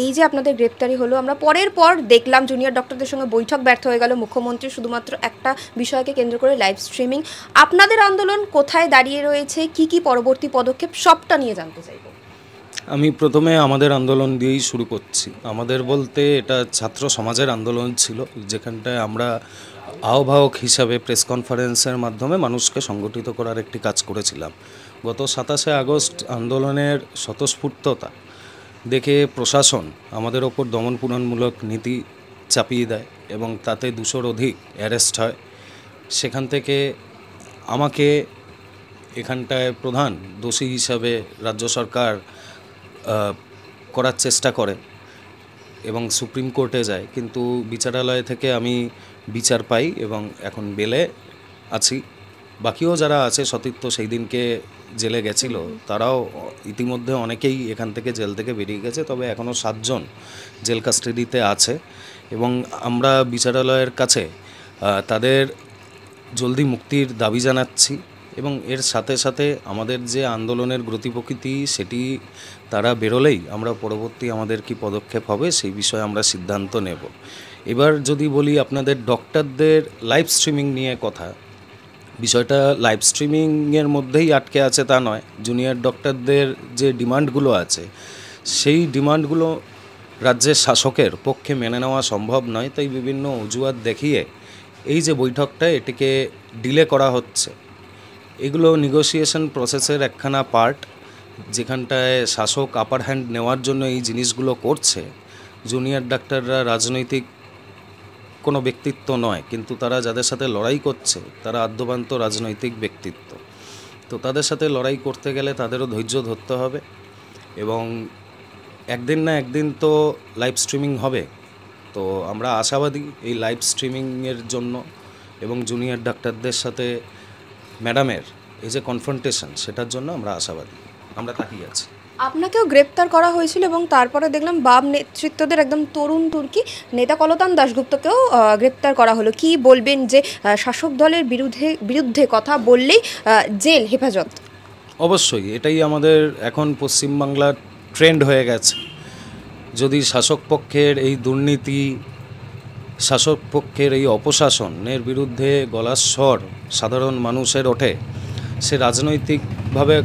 এই যে আপনাদের গ্রেপ্তারি হলো, আমরা পরের পর দেখলাম জুনিয়র ডক্টরদের সঙ্গে বৈঠক ব্যর্থ হয়ে গেল মুখ্যমন্ত্রী শুধুমাত্র একটা বিষয়কে কেন্দ্র করে লাইভ স্ট্রিমিং। আপনাদের আন্দোলন কোথায় দাঁড়িয়ে রয়েছে, কি পরবর্তী পদক্ষেপ, সবটা নিয়ে জানতে চাইব। আমি প্রথমে আমাদের আন্দোলন দিয়েই শুরু করছি। আমাদের বলতে এটা ছাত্র সমাজের আন্দোলন ছিল, যেখানটায় আমরা আহ্বায়ক হিসাবে প্রেস কনফারেন্সের মাধ্যমে মানুষকে সংগঠিত করার একটি কাজ করেছিলাম। গত 27শে আগস্ট আন্দোলনের স্বতঃস্ফূর্ততা দেখে প্রশাসন আমাদের ওপর দমনপীড়নমূলক নীতি চাপিয়ে দেয় এবং তাতে 200-র অধিক অ্যারেস্ট হয়। সেখান থেকে আমাকে এখানটায় প্রধান দোষী হিসাবে রাজ্য সরকার করার চেষ্টা করে এবং সুপ্রিম কোর্টে যায়, কিন্তু বিচারালয় থেকে আমি বিচার পাই এবং এখন বেলে আছি। বাকিও যারা আছে সতীর্থ সেই দিনকে জেলে গেছিল, তারাও ইতিমধ্যে অনেকেই এখান থেকে জেল থেকে বেরিয়ে গেছে, তবে এখনও 7 জন জেল কাস্টাডিতে আছে এবং আমরা বিচারালয়ের কাছে তাদের জলদি মুক্তির দাবি জানাচ্ছি। এবং এর সাথে সাথে আমাদের যে আন্দোলনের গতি প্রকৃতি সেটি তারা বেরোলেই আমরা পরবর্তী আমাদের কি পদক্ষেপ হবে সেই বিষয়ে আমরা সিদ্ধান্ত নেব। এবার যদি বলি আপনাদের ডক্টরদের লাইভ স্ট্রিমিং নিয়ে কথা, বিষয়টা লাইভ স্ট্রিমিংয়ের মধ্যেই আটকে আছে তা নয়। জুনিয়র ডক্টরদের যে ডিমান্ডগুলো আছে সেই ডিমান্ডগুলো রাজ্যের শাসকের পক্ষে মেনে নেওয়া সম্ভব নয়, তাই বিভিন্ন অজুহাত দেখিয়ে এই যে বৈঠকটা এটিকে ডিলে করা হচ্ছে। এগুলো নেগোসিয়েশন প্রসেসের একখানা পার্ট, যেখানটায় শাসক আপার হ্যান্ড নেওয়ার জন্য এই জিনিসগুলো করছে। জুনিয়র ডাক্তাররা রাজনৈতিক কোনো ব্যক্তিত্ব নয়, কিন্তু তারা যাদের সাথে লড়াই করছে তারা আদ্যপান্ত রাজনৈতিক ব্যক্তিত্ব। তো তাদের সাথে লড়াই করতে গেলে তাদেরও ধৈর্য ধরতে হবে এবং একদিন না একদিন তো লাইভ স্ট্রিমিং হবে। তো আমরা আশাবাদী এই লাইভ স্ট্রিমিংয়ের জন্য এবং জুনিয়র ডাক্তারদের সাথে ম্যাডামের এই যে কনফ্রন্টেশন সেটার জন্য আমরা আশাবাদী, আমরা তাকিয়ে আছি। আপনাকেও গ্রেপ্তার করা হয়েছিল এবং তারপরে দেখলাম বাম নেতৃত্বদের একদম তরুণ তুর্কি নেতা কলতান দাশগুপ্তকেও গ্রেপ্তার করা হলো। কি বলবেন যে শাসক দলের বিরুদ্ধে কথা বললেই জেল, হেফাজত? অবশ্যই এটাই আমাদের এখন পশ্চিমবাংলার ট্রেন্ড হয়ে গেছে। যদি শাসক পক্ষের এই দুর্নীতি, শাসক পক্ষের এই অপশাসনের বিরুদ্ধে গলার স্বর সাধারণ মানুষের ওঠে, সে রাজনৈতিকভাবে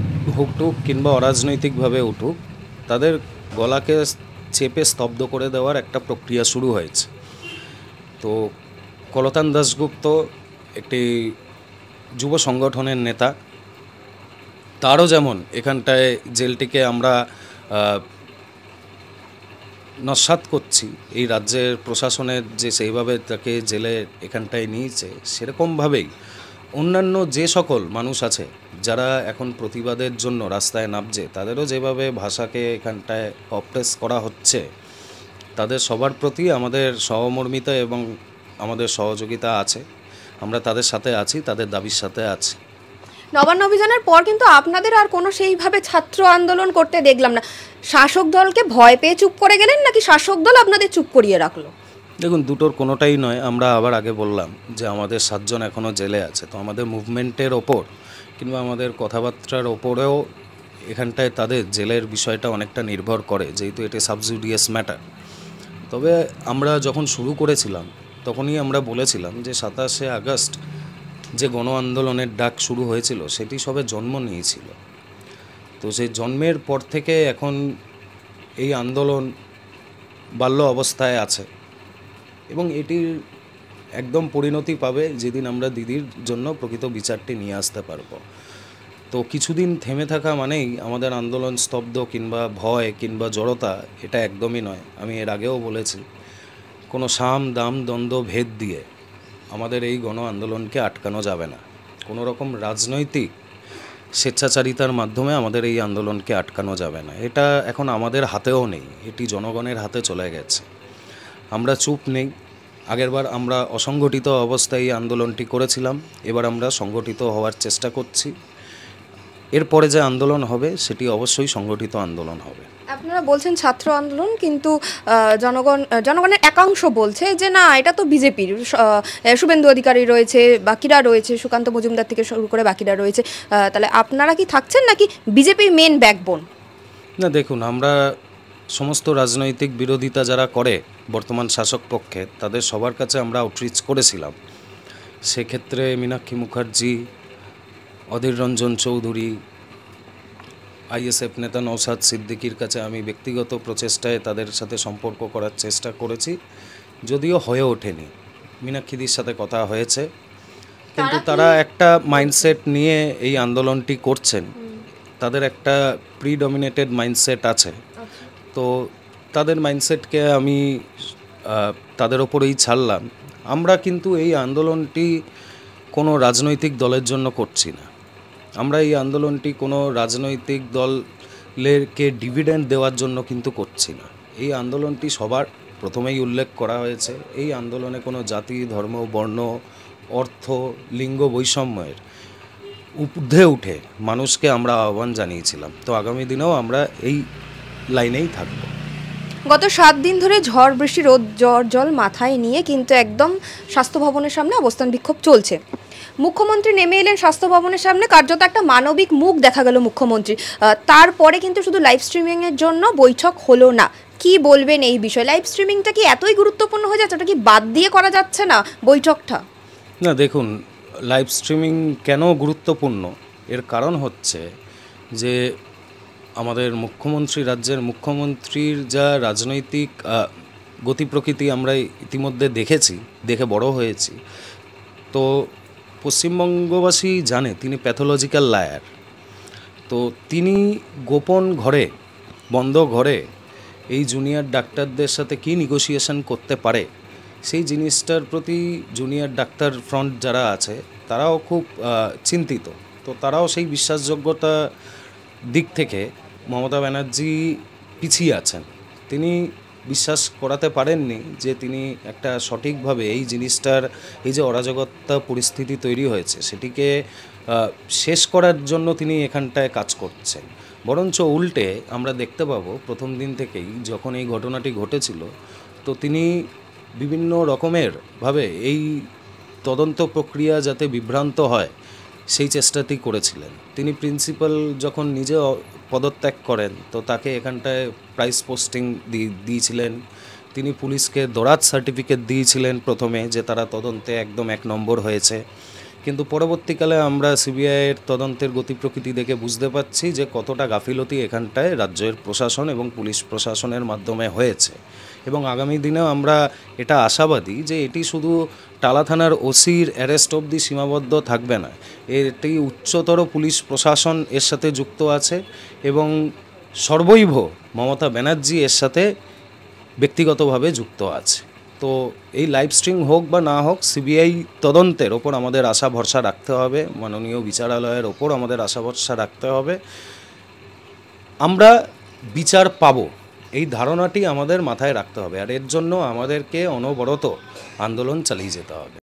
উঠুক কিংবা অরাজনৈতিকভাবে উঠুক, তাদের গলাকে চেপে স্তব্ধ করে দেওয়ার একটা প্রক্রিয়া শুরু হয়েছে। তো কলতান দাশগুপ্ত একটি যুব সংগঠনের নেতা, তারও যেমন এখানটায় জেলটিকে আমরা নস্যাৎ করছি, এই রাজ্যের প্রশাসনের যে সেইভাবে তাকে জেলে এখানটায় নিয়েছে, সেরকমভাবেই অন্যান্য যে সকল মানুষ আছে যারা এখন প্রতিবাদের জন্য রাস্তায় নামছে, তাদেরও যেভাবে ভাষাকে এখানটায় অপ্রেস করা হচ্ছে, তাদের সবার প্রতি আমাদের সহমর্মিতা এবং আমাদের সহযোগিতা আছে। আমরা তাদের সাথে আছি, তাদের দাবির সাথে আছি। নবান্ন অভিযানের পর কিন্তু আপনাদের আর কোনো সেইভাবে ছাত্র আন্দোলন করতে দেখলাম না। শাসক দলকে ভয় পেয়ে চুপ করে গেলেন নাকি শাসক দল আপনাদের চুপ করিয়ে রাখলো? দেখুন, দুটোর কোনোটাই নয়। আমরা আবার আগে বললাম যে আমাদের 7 জন এখনও জেলে আছে, তো আমাদের মুভমেন্টের ওপর কিংবা আমাদের কথাবার্তার ওপরেও এখানটায় তাদের জেলের বিষয়টা অনেকটা নির্ভর করে, যেহেতু এটি সাবজুডিয়াস ম্যাটার। তবে আমরা যখন শুরু করেছিলাম তখনই আমরা বলেছিলাম যে 27শে আগস্ট যে গণ আন্দোলনের ডাক শুরু হয়েছিল সেটি সবে জন্ম নিয়েছিল। তো সেই জন্মের পর থেকে এখন এই আন্দোলন বাল্য অবস্থায় আছে এবং এটির একদম পরিণতি পাবে যেদিন আমরা দিদির জন্য প্রকৃত বিচারটি নিয়ে আসতে পারবো। তো কিছুদিন থেমে থাকা মানেই আমাদের আন্দোলন স্তব্ধ কিংবা ভয় কিংবা জড়তা, এটা একদমই নয়। আমি এর আগেও বলেছি, কোনো সাম দাম দ্বন্দ্ব ভেদ দিয়ে আমাদের এই গণ আন্দোলনকে আটকানো যাবে না। কোনো রকম রাজনৈতিক স্বেচ্ছাচারিতার মাধ্যমে আমাদের এই আন্দোলনকে আটকানো যাবে না। এটা এখন আমাদের হাতেও নেই, এটি জনগণের হাতে চলে গেছে। আমরা চুপ নেই। আগেরবার আমরা অসংগঠিত অবস্থায় এই আন্দোলনটি করেছিলাম, এবার আমরা সংগঠিত হওয়ার চেষ্টা করছি। এরপরে যে আন্দোলন হবে সেটি অবশ্যই সংগঠিত আন্দোলন হবে। আপনারা বলছেন ছাত্র আন্দোলন, কিন্তু জনগণের একাংশ বলছে যে না, এটা তো বিজেপির। শুভেন্দু অধিকারী রয়েছে, বাকিরা রয়েছে, সুকান্ত মজুমদার থেকে শুরু করে বাকিরা রয়েছে। তাহলে আপনারা কি থাকছেন নাকি বিজেপির মেন ব্যাকবোন? না, দেখুন, আমরা সমস্ত রাজনৈতিক বিরোধিতা যারা করে বর্তমান শাসক পক্ষে, তাদের সবার কাছে আমরা আউটরিচ করেছিলাম। সেক্ষেত্রে মীনাক্ষী মুখার্জি, অধীর রঞ্জন চৌধুরী, আইএসএফ নেতা নওশাদ সিদ্দিকীর কাছে আমি ব্যক্তিগত প্রচেষ্টায় তাদের সাথে সম্পর্ক করার চেষ্টা করেছি, যদিও হয়ে ওঠেনি। মীনাক্ষীদির সাথে কথা হয়েছে, কিন্তু তারা একটা মাইন্ডসেট নিয়ে এই আন্দোলনটি করছেন। তাদের একটা প্রিডমিনেটেড মাইন্ডসেট আছে, তো তাদের মাইন্ডসেটকে আমি তাদের ওপরেই ছাড়লাম। আমরা কিন্তু এই আন্দোলনটি কোনো রাজনৈতিক দলের জন্য করছি না। আমরা এই আন্দোলনটি কোনো রাজনৈতিক দলকে ডিভিডেন্ড দেওয়ার জন্য কিন্তু করছি না। এই আন্দোলনটি সবার প্রথমেই উল্লেখ করা হয়েছে, এই আন্দোলনে কোনো জাতি, ধর্ম, বর্ণ, অর্থ, লিঙ্গ বৈষম্যের ঊর্ধ্বে উঠে মানুষকে আমরা আহ্বান জানিয়েছিলাম। তো আগামী দিনেও আমরা এই লাইনেই থাকব। গত 7 দিন ধরে ঝড় বৃষ্টি, রোদ, জ্বর, জল মাথায় নিয়ে কিন্তু একদম স্বাস্থ্য ভবনের সামনে অবস্থান বিক্ষোভ চলছে। মুখ্যমন্ত্রী নেমে এলেন স্বাস্থ্য ভবনের সামনে, কার্যত একটা মানবিক মুখ দেখা গেল মুখ্যমন্ত্রী। তারপরে কিন্তু শুধু লাইভ স্ট্রিমিংয়ের জন্য বৈঠক হলো না। কি বলবেন এই বিষয়ে? লাইভ স্ট্রিমিংটা কি এতই গুরুত্বপূর্ণ হয়ে যাচ্ছে, ওটা কি বাদ দিয়ে করা যাচ্ছে না বৈঠকটা? না, দেখুন, লাইভ স্ট্রিমিং কেন গুরুত্বপূর্ণ, এর কারণ হচ্ছে যে আমাদের মুখ্যমন্ত্রী, রাজ্যের মুখ্যমন্ত্রীর যা রাজনৈতিক গতি প্রকৃতি আমরা ইতিমধ্যে দেখেছি, দেখে বড় হয়েছি। তো পশ্চিমবঙ্গবাসী জানে তিনি প্যাথোলজিক্যাল লায়ার। তো তিনি গোপন ঘরে, বন্ধ ঘরে এই জুনিয়র ডাক্তারদের সাথে কি নেগোসিয়েশন করতে পারে, সেই জিনিসটার প্রতি জুনিয়র ডাক্তার ফ্রন্ট যারা আছে তারাও খুব চিন্তিত। তো তারাও সেই বিশ্বাসযোগ্যতা দিক থেকে মমতা ব্যানার্জি পিছিয়ে আছেন। তিনি বিশ্বাস করাতে পারেননি যে তিনি একটা সঠিকভাবে এই জিনিসটার, এই যে অরাজকতা পরিস্থিতি তৈরি হয়েছে, সেটিকে শেষ করার জন্য তিনি এখানটায় কাজ করছেন। বরঞ্চ উল্টে আমরা দেখতে পাবো প্রথম দিন থেকেই যখন এই ঘটনাটি ঘটেছিল, তো তিনি বিভিন্ন রকমের ভাবে এই তদন্ত প্রক্রিয়া যাতে বিভ্রান্ত হয় সেই চেষ্টাটি করেছিলেন। তিনি প্রিন্সিপাল যখন নিজে পদত্যাগ করেন, তো তাকে এখানটায় প্রাইস পোস্টিং দিয়েছিলেন। তিনি পুলিশকে দরাজ সার্টিফিকেট দিয়েছিলেন প্রথমে, যে তারা তদন্তে একদম 1 নম্বর হয়েছে। কিন্তু পরবর্তীকালে আমরা সিবিআইয়ের তদন্তের গতি প্রকৃতি দেখে বুঝতে পারছি যে কতটা গাফিলতি এখানটায় রাজ্যের প্রশাসন এবং পুলিশ প্রশাসনের মাধ্যমে হয়েছে। এবং আগামী দিনেও আমরা এটা আশাবাদী যে এটি শুধু টালা থানার ওসির অ্যারেস্ট অবধি সীমাবদ্ধ থাকবে না, এটি উচ্চতর পুলিশ প্রশাসন এর সাথে যুক্ত আছে এবং সর্বৈব মমতা ব্যানার্জি এর সাথে ব্যক্তিগতভাবে যুক্ত আছে। তো এই লাইভ স্ট্রিম হোক বা না হোক, সিবিআই তদন্তের ওপর আমাদের আশা ভরসা রাখতে হবে, মাননীয় বিচারালয়ের ওপর আমাদের আশা ভরসা রাখতে হবে। আমরা বিচার পাবো, এই ধারণাটি আমাদের মাথায় রাখতে হবে, আর এর জন্য আমাদেরকে অনবরত আন্দোলন চালিয়ে যেতে হবে।